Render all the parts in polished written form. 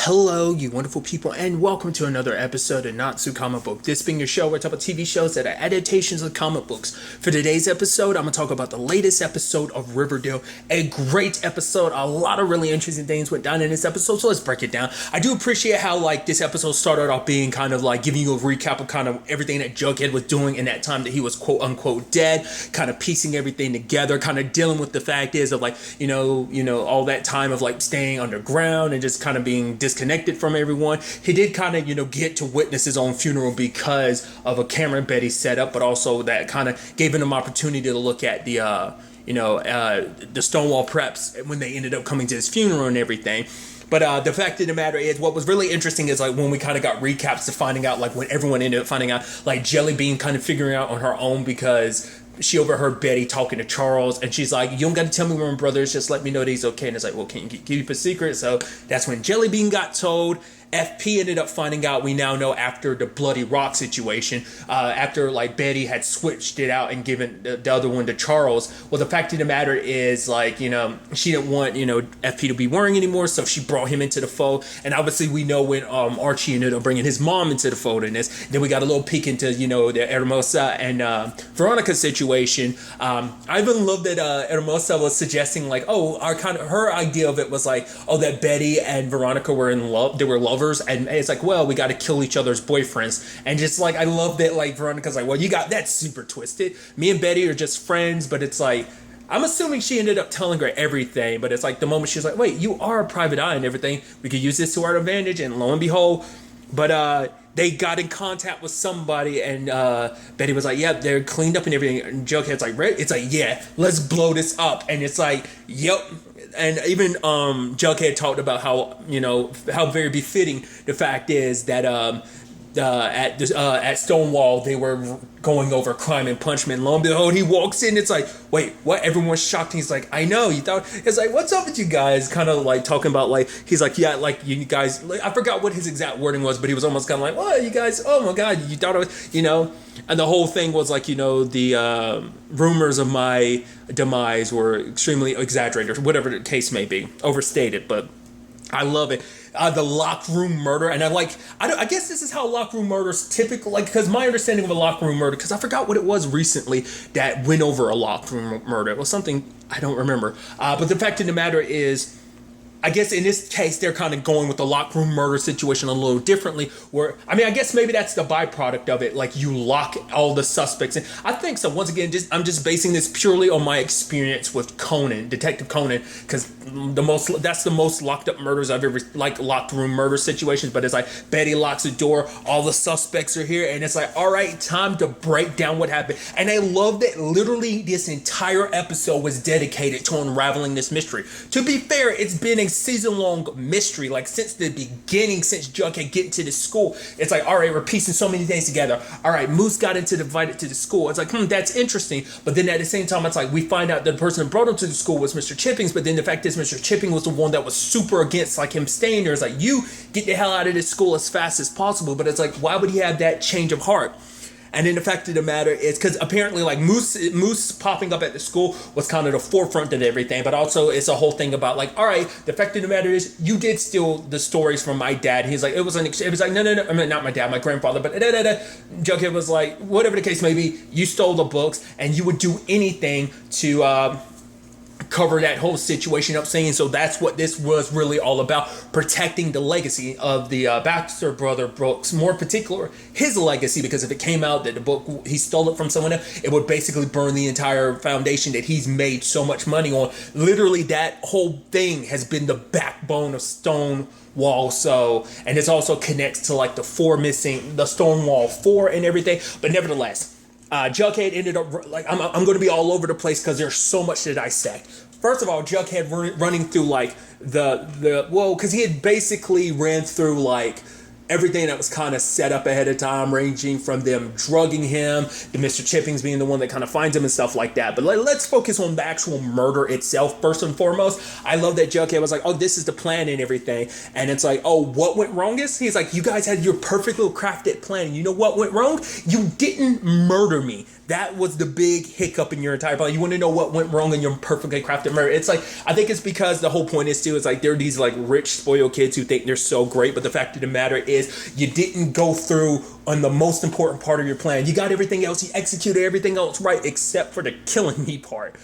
Hello, you wonderful people, and welcome to another episode of Not So Comic Book. This being your show where I talk about TV shows that are adaptations of comic books. For today's episode, I'm going to talk about the latest episode of Riverdale. A great episode. A lot of really interesting things went down in this episode, so let's break it down. I do appreciate how, this episode started off being kind of giving you a recap of kind of everything that Jughead was doing in that time that he was quote-unquote dead, kind of piecing everything together, kind of dealing with the fact is of all that time of staying underground and just kind of being disconnected from everyone. He did kind of get to witness his own funeral because of a camera Betty set up, but also that kind of gave him an opportunity to look at the Stonewall preps when they ended up coming to his funeral and everything. But the fact of the matter is, what was really interesting is when we kind of got recaps to finding out when everyone ended up finding out Jelly Bean kind of figuring out on her own because she overheard Betty talking to Charles, and she's like, "You don't got to tell me we're brothers, just let me know that he's okay." And it's like, "Well, can you keep a secret?" So that's when Jelly Bean got told. FP ended up finding out, we now know, after the Bloody Rock situation, after Betty had switched it out and given the other one to Charles. Well, the fact of the matter is, she didn't want, FP to be worrying anymore, so she brought him into the fold. And obviously we know when Archie ended up bringing his mom into the fold in this. Then we got a little peek into, the Hermosa and Veronica situation. I even love that Hermosa was suggesting, her idea of it was that Betty and Veronica were in love, they were lovers. And it's we got to kill each other's boyfriends. And just I love that Veronica's well, that's super twisted. Me and Betty are just friends, but it's I'm assuming she ended up telling her everything, but it's the moment she was wait, you are a private eye and everything, we could use this to our advantage, and lo and behold, but they got in contact with somebody, and Betty was yeah, they're cleaned up and everything, and Jughead's it's yeah, let's blow this up, and it's yep. And even Jughead talked about how how very befitting the fact is that at Stonewall they were going over crime and punishment. Lo and behold, he walks in. It's wait, what? Everyone's shocked. He's I know you thought. It's what's up with you guys? Kind of talking about he's yeah, you guys. I forgot what his exact wording was, but he was almost kind of what, you guys? Oh my God, you thought it was And the whole thing was the rumors of my demise were extremely exaggerated, or whatever the case may be, overstated. But I love it. The locker room murder, and I guess this is how locker room murders typically, because my understanding of a locker room murder, because I forgot what it was recently that went over a locker room murder. It was something I don't remember. But the fact of the matter is, I guess in this case, they're kind of going with the locker room murder situation a little differently, where, I guess maybe that's the byproduct of it. You lock all the suspects in. I think so. Once again, I'm just basing this purely on my experience with Conan, Detective Conan, because that's the most locked up murders I've ever, locked room murder situations. But it's Betty locks the door, all the suspects are here, and it's all right, time to break down what happened. And I love that literally this entire episode was dedicated to unraveling this mystery. To be fair, it's been a season-long mystery, since the beginning, since Jughead getting to the school. It's all right, we're piecing so many things together. All right, Moose got invited to the school. It's that's interesting. But then at the same time, it's we find out that the person who brought him to the school was Mr. Chippings. But then the fact is, Mr. Chipping was the one that was super against him staying there. It's you get the hell out of this school as fast as possible. But it's why would he have that change of heart? And then the fact of the matter is, because apparently Moose popping up at the school was kind of the forefront of everything, but also it's a whole thing about all right, the fact of the matter is, you did steal the stories from my dad. He's it was no, I mean, not my dad, my grandfather, but Jughead was whatever the case may be, you stole the books, and you would do anything to cover that whole situation up, saying so that's what this was really all about, protecting the legacy of the Baxter brother books, more particular his legacy, because if it came out that the book he stole it from someone else, it would basically burn the entire foundation that he's made so much money on. Literally, that whole thing has been the backbone of Stonewall. So, and it also connects to the Stonewall 4 and everything, but nevertheless, Jughead ended up I'm going to be all over the place because there's so much to dissect. First of all, Jughead running through because he had basically ran through everything that was kind of set up ahead of time, ranging from them drugging him to Mr. Chippings being the one that kind of finds him and stuff like that. But let's focus on the actual murder itself first and foremost. I love that Jughead was like, oh, this is the plan and everything. And it's like, oh, what went wrong is? He's like, you guys had your perfect little crafted plan. You know what went wrong? You didn't murder me. That was the big hiccup in your entire plan. You want to know what went wrong in your perfectly crafted murder? It's like, I think it's because the whole point is too, it's like, they're these like rich, spoiled kids who think they're so great. But the fact of the matter is, you didn't go through on the most important part of your plan. You got everything else. You executed everything else right, except for the killing me part.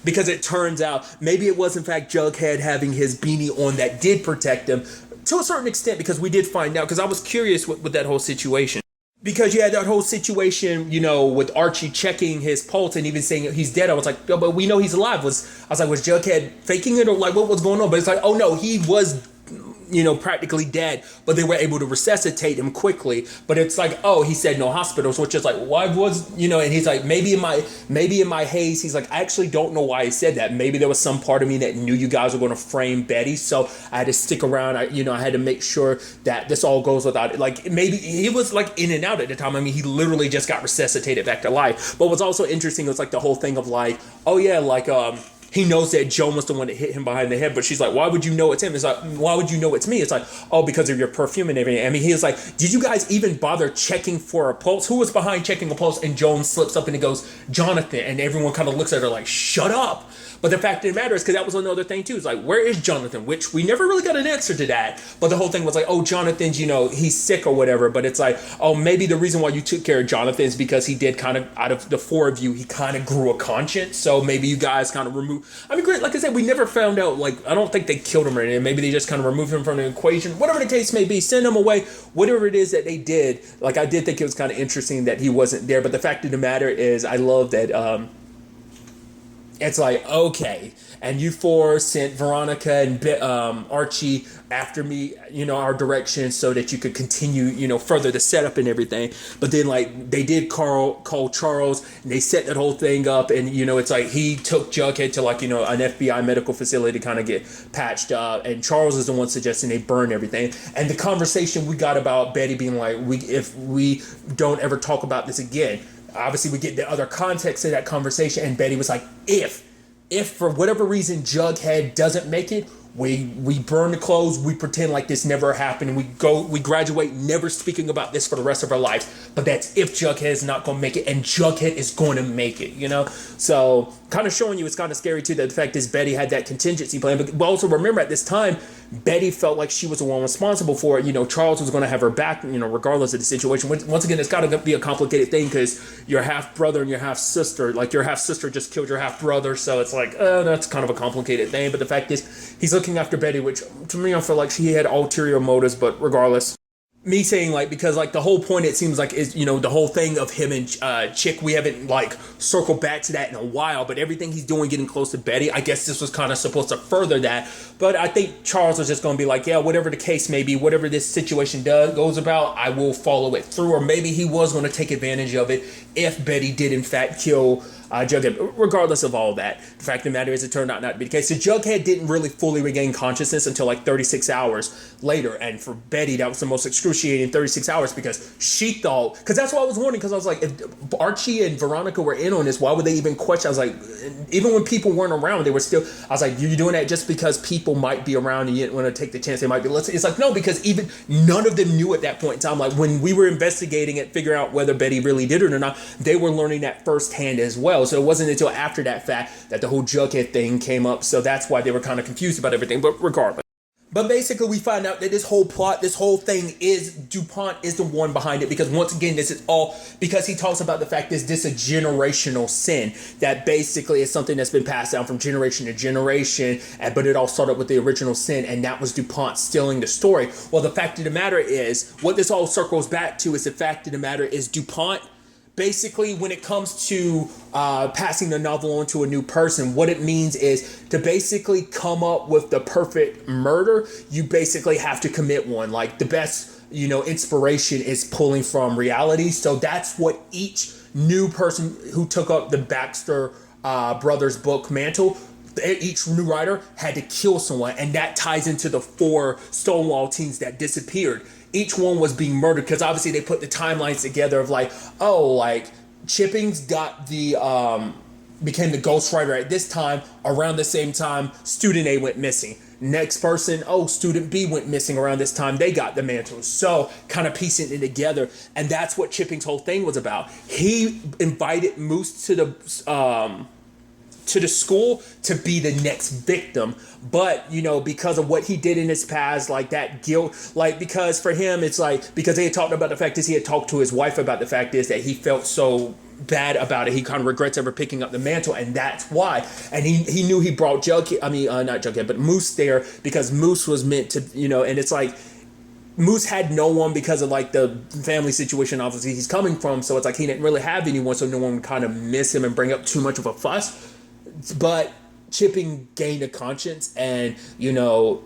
Because it turns out, maybe it was in fact Jughead having his beanie on that did protect him to a certain extent, because we did find out, because I was curious with that whole situation. Because you had that whole situation, you know, with Archie checking his pulse and even saying he's dead. I was like, oh, but we know he's alive. I was like, was Jughead faking it, or like what was going on? But it's like, oh no, he was, you know, practically dead, but they were able to resuscitate him quickly. But it's like, oh, he said no hospitals, which is like, why was, you know? And he's like, maybe in my haze, he's like, I actually don't know why he said that. Maybe there was some part of me that knew you guys were going to frame Betty, so I had to stick around. I had to make sure that this all goes without it. Like, maybe he was like in and out at the time. I mean, he literally just got resuscitated back to life. But what's also interesting was like the whole thing of like, oh yeah, like he knows that Joan was the one that hit him behind the head, but she's like, why would you know it's him? It's like, why would you know it's me? It's like, oh, because of your perfume and everything. I mean, he was like, did you guys even bother checking for a pulse? Who was behind checking a pulse? And Joan slips up and it goes, Jonathan. And everyone kind of looks at her like, shut up. But the fact of the matter is, because that was another thing too, it's like, where is Jonathan? Which we never really got an answer to that. But the whole thing was like, oh, Jonathan's, you know, he's sick or whatever. But it's like, oh, maybe the reason why you took care of Jonathan is because he did kind of, out of the four of you, he kind of grew a conscience. So maybe you guys kind of removed, I mean, great, like I said, we never found out, like, I don't think they killed him or anything. Maybe they just kind of removed him from the equation. Whatever the case may be, send him away. Whatever it is that they did, like, I did think it was kind of interesting that he wasn't there. But the fact of the matter is, I love that, it's like, okay, and you four sent Veronica and Archie after me, you know, our direction, so that you could continue, you know, further the setup and everything. But then, like, they did call Charles, and they set that whole thing up, and, you know, it's like he took Jughead to, like, you know, an FBI medical facility to kind of get patched up, and Charles is the one suggesting they burn everything. And the conversation we got about Betty being like, if we don't ever talk about this again. Obviously, we get the other context of that conversation, and Betty was like, if for whatever reason Jughead doesn't make it, we burn the clothes, we pretend like this never happened, and we graduate never speaking about this for the rest of our lives. But that's if Jughead is not going to make it, and Jughead is going to make it, you know? So kind of showing you, it's kind of scary too, that the fact is Betty had that contingency plan. But also remember, at this time, Betty felt like she was the one responsible for it. You know, Charles was going to have her back, you know, regardless of the situation. Once again, it's got to be a complicated thing, because your half brother and your half sister, like your half sister just killed your half brother. So it's like, that's kind of a complicated thing. But the fact is, he's looking after Betty, which to me, I feel like she had ulterior motives, but regardless. Me saying, like, because, like, the whole point, it seems like, is, you know, the whole thing of him and Chick, we haven't, like, circled back to that in a while, but everything he's doing getting close to Betty, I guess this was kind of supposed to further that. But I think Charles was just going to be like, yeah, whatever the case may be, whatever this situation goes about, I will follow it through. Or maybe he was going to take advantage of it if Betty did, in fact, kill Jughead. Regardless of all that, the fact of the matter is, it turned out not to be the case. So Jughead didn't really fully regain consciousness until like 36 hours later. And for Betty, that was the most excruciating 36 hours, because she thought, because that's what I was wondering, because I was like, if Archie and Veronica were in on this, why would they even question? I was like, even when people weren't around, they were still, I was like, you're doing that just because people might be around and you didn't want to take the chance they might be listening. It's like, no, because even none of them knew at that point in time. Like, when we were investigating it, figuring out whether Betty really did it or not, they were learning that firsthand as well. So it wasn't until after that fact that the whole Jughead thing came up. So that's why they were kind of confused about everything. But regardless. But basically, we find out that this whole plot, this whole thing is DuPont is the one behind it. Because once again, this is all because he talks about the fact that this is a generational sin. That basically is something that's been passed down from generation to generation. But it all started with the original sin. And that was DuPont stealing the story. Well, the fact of the matter is, what this all circles back to is the fact of the matter is DuPont, basically, when it comes to passing the novel on to a new person, what it means is to basically come up with the perfect murder, you basically have to commit one. Like, the best, you know, inspiration is pulling from reality. So that's what each new person who took up the Baxter brothers book mantle each new writer had to kill someone, and that ties into the 4 Stonewall teens that disappeared. Each one was being murdered because obviously they put the timelines together of like, oh, like Chippings got the became the ghostwriter at this time. Around the same time, student A went missing. Next person, oh, student B went missing around this time. They got the mantle. So kind of piecing it together. And that's what Chipping's whole thing was about. He invited Moose to the school to be the next victim. But, you know, because of what he did in his past, like that guilt, like because for him, it's like, because they had talked about the fact is he had talked to his wife about the fact is that he felt so bad about it. He kind of regrets ever picking up the mantle, and that's why. And he knew he brought Jughead, not Jughead, but Moose there because Moose was meant to, you know, and it's like Moose had no one because of like the family situation obviously he's coming from, so it's like he didn't really have anyone, so no one would kind of miss him and bring up too much of a fuss. But Chipping gained a conscience, and you know,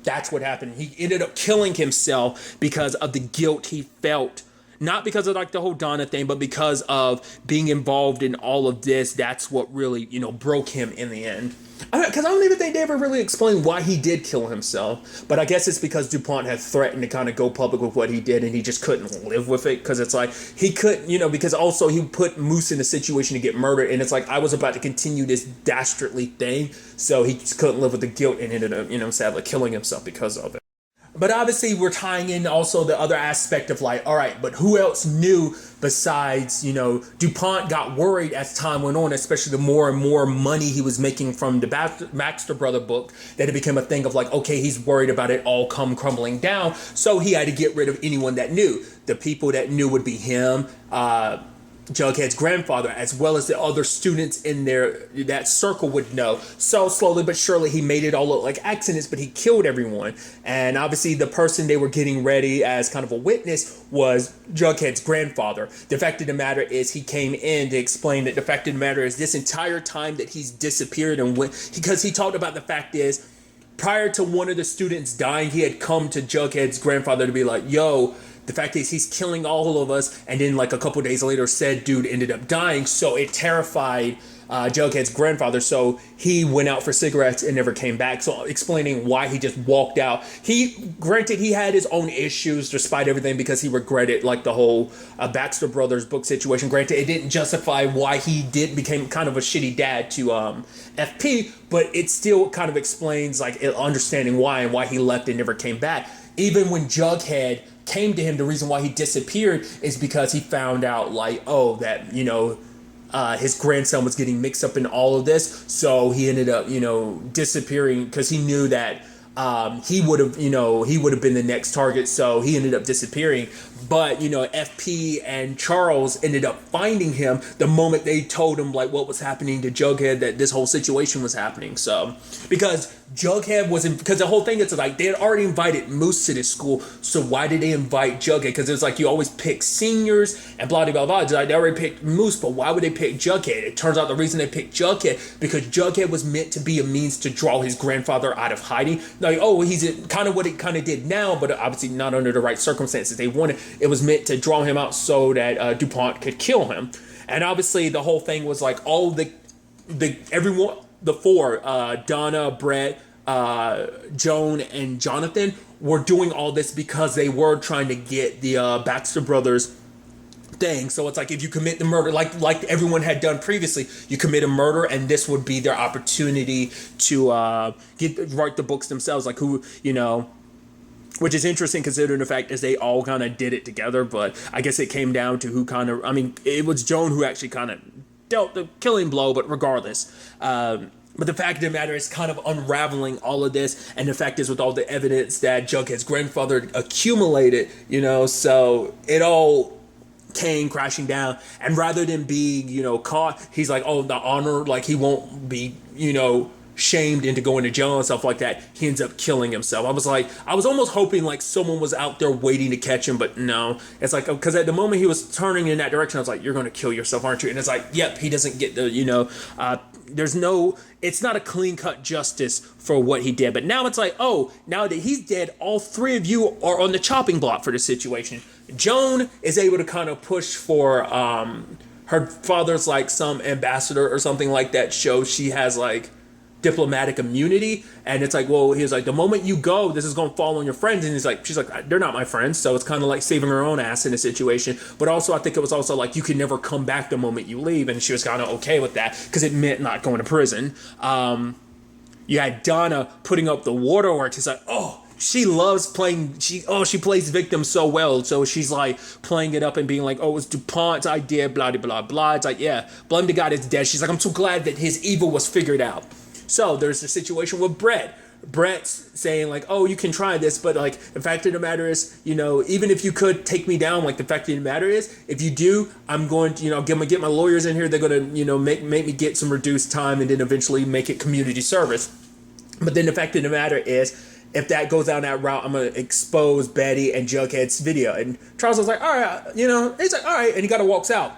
that's what happened. He ended up killing himself because of the guilt he felt. Not because of like the whole Donna thing, but because of being involved in all of this. That's what really, you know, broke him in the end. Because I don't even think they ever really explained why he did kill himself. But I guess it's because DuPont had threatened to kind of go public with what he did, and he just couldn't live with it. Because it's like, he couldn't, you know, because also he put Moose in a situation to get murdered. And it's like, I was about to continue this dastardly thing. So he just couldn't live with the guilt and ended up, you know, sadly killing himself because of it. But obviously we're tying in also the other aspect of like, all right, but who else knew besides, you know, DuPont got worried as time went on, especially the more and more money he was making from the Baxter Brother book, that it became a thing of like, okay, he's worried about it all come crumbling down. So he had to get rid of anyone that knew. The people that knew would be him, Jughead's grandfather, as well as the other students in there, that circle would know. So slowly but surely he made it all look like accidents, but he killed everyone. And obviously the person they were getting ready as kind of a witness was Jughead's grandfather. The fact of the matter is he came in to explain that the fact of the matter is this entire time that he's disappeared and went, because he talked about the fact is prior to one of the students dying, he had come to Jughead's grandfather to be like, yo, the fact is he's killing all of us, and then like a couple days later said dude ended up dying, so it terrified Jughead's grandfather, so he went out for cigarettes and never came back. So explaining why he just walked out. Granted he had his own issues despite everything, because he regretted like the whole Baxter Brothers book situation. Granted, it didn't justify why he became kind of a shitty dad to FP, but it still kind of explains like understanding why and why he left and never came back. Even when Jughead came to him, the reason why he disappeared is because he found out like, oh, that, you know, his grandson was getting mixed up in all of this. So he ended up, you know, disappearing because he knew that he would have been the next target. So he ended up disappearing. But, you know, FP and Charles ended up finding him the moment they told him like what was happening to Jughead, that this whole situation was happening. So because Jughead wasn't, because the whole thing is like they had already invited Moose to this school, so why did they invite Jughead? Because it's like you always pick seniors and blah blah blah. Like they already picked Moose, but why would they pick Jughead? It turns out the reason they picked Jughead because Jughead was meant to be a means to draw his grandfather out of hiding. Like, oh, he's kind of what it kind of did now, but obviously not under the right circumstances. They wanted, it was meant to draw him out so that DuPont could kill him. And obviously the whole thing was like all everyone, the 4, Donna, Brett, Joan, and Jonathan were doing all this because they were trying to get the Baxter Brothers thing. So it's like if you commit the murder, like everyone had done previously, you commit a murder, and this would be their opportunity to write the books themselves. Like who, you know, which is interesting considering the fact is they all kind of did it together. But I guess it came down to who kind of, I mean, it was Joan who actually kind of dealt the killing blow, but regardless. But the fact of the matter is kind of unraveling all of this. And the fact is with all the evidence that Jughead's grandfather accumulated, you know, so it all came crashing down. And rather than being, you know, caught, he's like, oh, the honor, like he won't be, you know, shamed into going to jail and stuff like that. He ends up killing himself. I was almost hoping like someone was out there waiting to catch him, but no. It's like, because at the moment he was turning in that direction, I was like, you're going to kill yourself, aren't you? And it's like, yep, he doesn't get the, you know, it's not a clean cut justice for what he did. But now it's like, oh, now that he's dead, all 3 of you are on the chopping block for the situation. Joan is able to kind of push for her father's like some ambassador or something like that show. She has like, diplomatic immunity, and it's like, well, he was like, the moment you go, this is going to fall on your friends, and she's like, they're not my friends, so it's kind of like saving her own ass in a situation. But also, I think it was also like, you can never come back the moment you leave, and she was kind of okay with that because it meant not going to prison. You had Donna putting up the waterworks. It's like, oh, she loves playing. She plays victim so well. So she's like playing it up and being like, oh, it's DuPont's idea, blah, blah, blah, blah. It's like, yeah, blame the guy that's dead. She's like, I'm so glad that his evil was figured out. So there's the situation with Brett. Brett's saying like, oh, you can try this, but like the fact of the matter is, even if you could take me down, like the fact of the matter is, if you do, I'm going to, get my lawyers in here. They're going to, make me get some reduced time and then eventually make it community service. But then the fact of the matter is, if that goes down that route, I'm going to expose Betty and Jughead's video. And Charles was like, all right, he's like, all right. And he kind of walks out.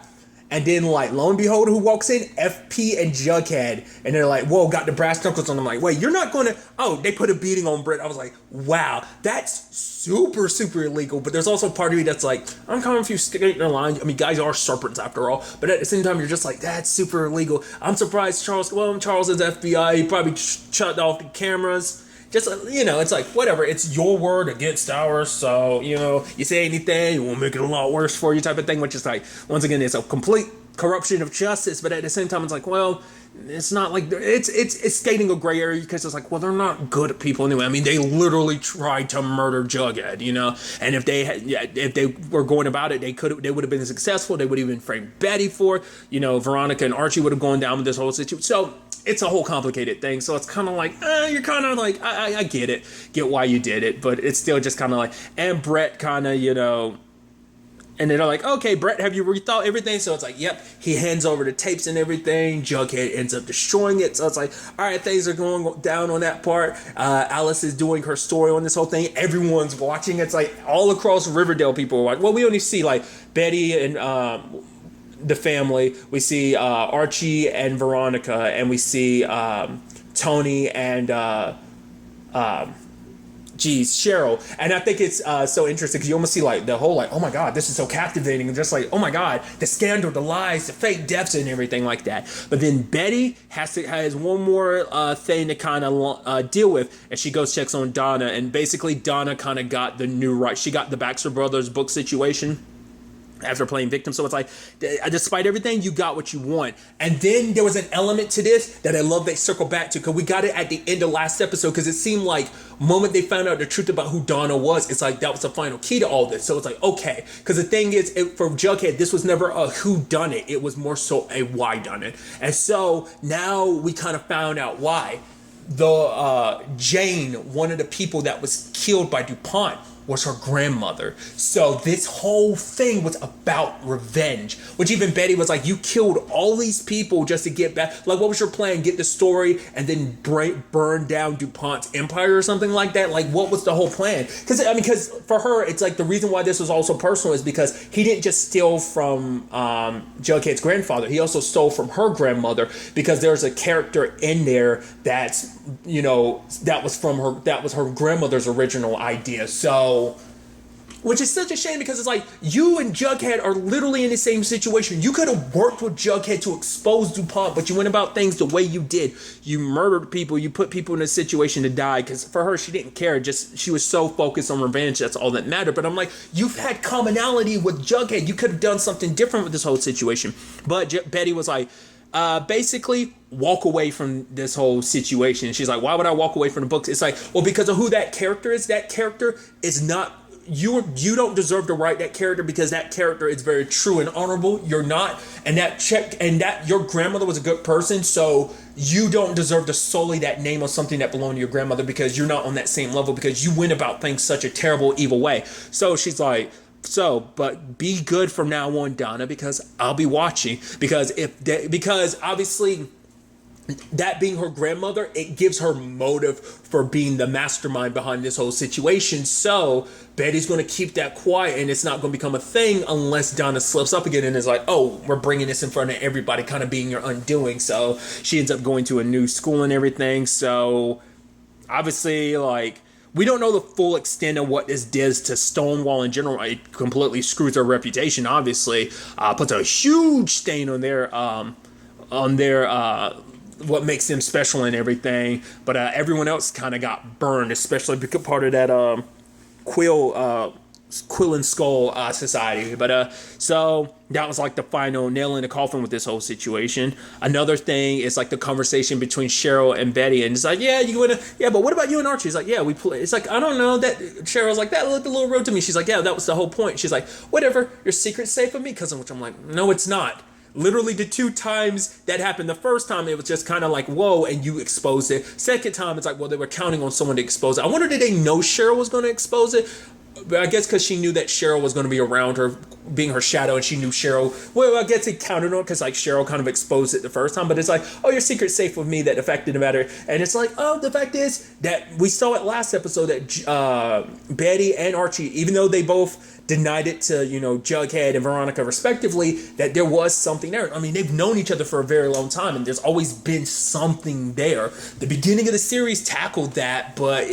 And then, like, lo and behold, who walks in? FP and Jughead. And they're like, whoa, got the brass knuckles on. I'm like, wait, you're not going to... Oh, they put a beating on Brett. I was like, wow, that's super, super illegal. But there's also part of me that's like, I'm coming if you skate the line. I mean, guys are serpents after all. But at the same time, you're just like, that's super illegal. I'm surprised Charles is FBI. He probably shut off the cameras. Just, it's like, whatever, it's your word against ours, so, you say anything, you won't make it a lot worse for you type of thing, which is like, once again, it's a complete corruption of justice, but at the same time, it's like, well, it's not like, it's skating a gray area, because it's like, well, they're not good people anyway. I mean, they literally tried to murder Jughead, and if they were going about it, they would have been successful, they would have even framed Betty for it, Veronica and Archie would have gone down with this whole situation, so, it's a whole complicated thing, so it's kind of like, you're kind of like, I get why you did it, but it's still just kind of like, and Brett kind of, and they're like, okay, Brett, have you rethought everything? So it's like, yep, he hands over the tapes and everything, Jughead ends up destroying it, so it's like, all right, things are going down on that part, Alice is doing her story on this whole thing, everyone's watching, it's like, all across Riverdale, people are watching, well, we only see, like, Betty and, the family, we see Archie and Veronica, and we see Tony and Cheryl. And I think it's so interesting because you almost see like the whole like, oh my god, this is so captivating, and just like, oh my god, the scandal, the lies, the fake deaths, and everything like that. But then Betty has one more thing to kind of deal with, and she goes checks on Donna, and basically Donna kind of got the new right. She got the Baxter Brothers book situation after playing victim. So it's like, despite everything, you got what you want. And then there was an element to this that I love they circle back to, because we got it at the end of last episode, because it seemed like the moment they found out the truth about who Donna was, it's like that was the final key to all this. So it's like, okay, because the thing is, for Jughead, this was never a who done it, it was more so a why done it. And so now we kind of found out why. Jane, one of the people that was killed by DuPont, was her grandmother. So this whole thing was about revenge, which even Betty was like, you killed all these people just to get back. Like, what was your plan? Get the story and then burn down DuPont's empire or something like that? Like, what was the whole plan? Because for her, it's like the reason why this was also personal is because he didn't just steal from Jughead's grandfather. He also stole from her grandmother, because there's a character in there that's, that was her grandmother's original idea. So, which is such a shame, because it's like, you and Jughead are literally in the same situation. You could have worked with Jughead to expose DuPont, but you went about things the way you did. You murdered people. You put people in a situation to die, because for her, she didn't care. Just, she was so focused on revenge. That's all that mattered. But I'm like, you've had commonality with Jughead. You could have done something different with this whole situation. But Betty was like, basically walk away from this whole situation. And she's like, why would I walk away from the books? It's like, well, because of who that character is. That character is not, you don't deserve to write that character, because that character is very true and honorable. You're not, and that your grandmother was a good person, so you don't deserve to sully that name on something that belonged to your grandmother, because you're not on that same level, because you went about things such a terrible, evil way. So she's like, but be good from now on, Donna, because I'll be watching. Because obviously, that being her grandmother, it gives her motive for being the mastermind behind this whole situation. So Betty's going to keep that quiet, and it's not going to become a thing unless Donna slips up again and is like, oh, we're bringing this in front of everybody, kind of being your undoing. So she ends up going to a new school and everything. So obviously, like, we don't know the full extent of what this does to Stonewall in general. It completely screws their reputation, obviously. Puts a huge stain on their what makes them special and everything. But everyone else kind of got burned, especially because part of that Quill and Skull society. But so that was like the final nail in the coffin with this whole situation. Another thing is like the conversation between Cheryl and Betty, and it's like, yeah, you wanna, yeah, but what about you and Archie? It's like, yeah, we play. It's like, I don't know. That Cheryl's like, that looked a little rude to me. She's like, yeah, that was the whole point. She's like, whatever, your secret's safe with me, cousin. Which I'm like, no, it's not. Literally the 2 times that happened, the first time it was just kind of like, whoa, and you exposed it. Second time it's like, well, they were counting on someone to expose it. I wonder, did they know Cheryl was going to expose it? But I guess because she knew that Cheryl was going to be around her, being her shadow, and she knew Cheryl. Well, I guess it counted on it because like Cheryl kind of exposed it the first time. But it's like, oh, your secret's safe with me. That the fact didn't matter. And it's like, oh, the fact is that we saw it last episode that Betty and Archie, even though they both denied it to, Jughead and Veronica respectively, that there was something there. I mean, they've known each other for a very long time, and there's always been something there. The beginning of the series tackled that, but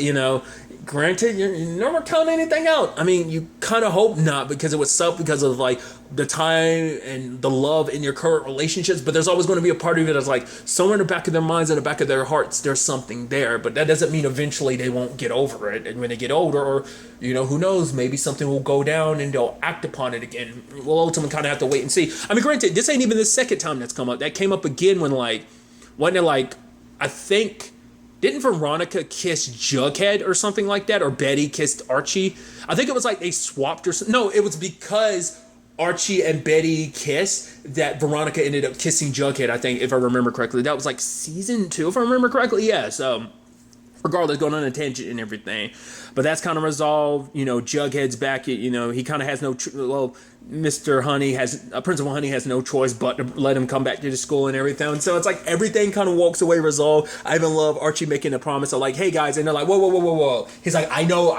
granted, you're never counting anything out. I mean, you kind of hope not, because it would suck because of like the time and the love in your current relationships. But there's always going to be a part of it that's like somewhere in the back of their minds and the back of their hearts, there's something there. But that doesn't mean eventually they won't get over it. And when they get older, or who knows, maybe something will go down and they'll act upon it again. We'll ultimately kind of have to wait and see. I mean, granted, this ain't even the second time that's come up. That came up again when wasn't it I think. Didn't Veronica kiss Jughead or something like that? Or Betty kissed Archie? I think it was like they swapped or something. No, it was because Archie and Betty kissed that Veronica ended up kissing Jughead, I think, if I remember correctly. That was like season 2, if I remember correctly. Yeah, so regardless, going on a tangent and everything. But that's kind of resolved. Jughead's back. He kind of has no... Mr. Honey Principal Honey has no choice but to let him come back to the school and everything. And so it's like everything kind of walks away resolved. I even love Archie making a promise of like, hey guys, and they're like, whoa. He's like, I know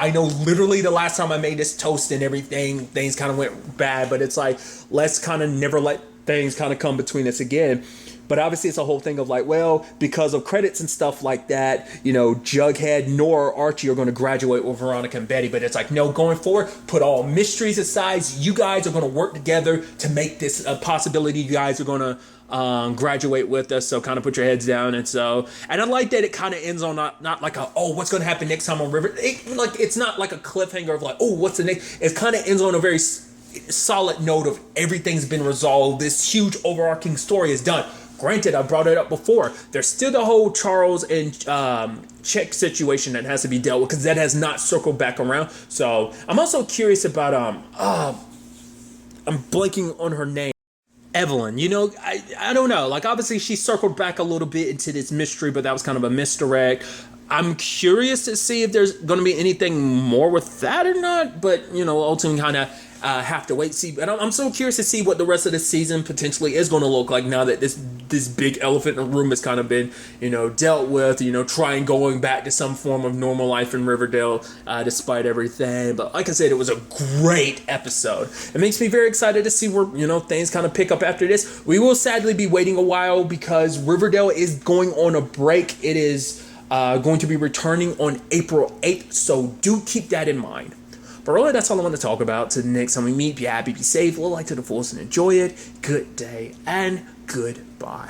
literally the last time I made this toast and everything, things kind of went bad, but it's like, let's kind of never let things kind of come between us again. But obviously it's a whole thing of like, well, because of credits and stuff like that, Jughead nor Archie are going to graduate with Veronica and Betty. But it's like, no, going forward, put all mysteries aside. You guys are going to work together to make this a possibility. You guys are going to graduate with us. So kind of put your heads down. And I like that it kind of ends on not like what's going to happen next time on River. It's not like a cliffhanger of like, oh, what's the next? It kind of ends on a very solid note of everything's been resolved. This huge overarching story is done. Granted, I brought it up before. There's still the whole Charles and Chick situation that has to be dealt with, because that has not circled back around. So I'm also curious about I'm blanking on her name. Evelyn, I don't know. Like, obviously she circled back a little bit into this mystery, but that was kind of a misdirect. I'm curious to see if there's going to be anything more with that or not, but ultimately kind of have to wait and see. But I'm so curious to see what the rest of the season potentially is going to look like now that this big elephant in the room has kind of been dealt with. Trying going back to some form of normal life in Riverdale despite everything. But like I said, it was a great episode. It makes me very excited to see where things kind of pick up after this. We will sadly be waiting a while because Riverdale is going on a break. It is going to be returning on April 8th, so do keep that in mind. But really, that's all I want to talk about. Till the next time we meet, be happy, be safe, live life to the fullest, and enjoy it. Good day, and goodbye.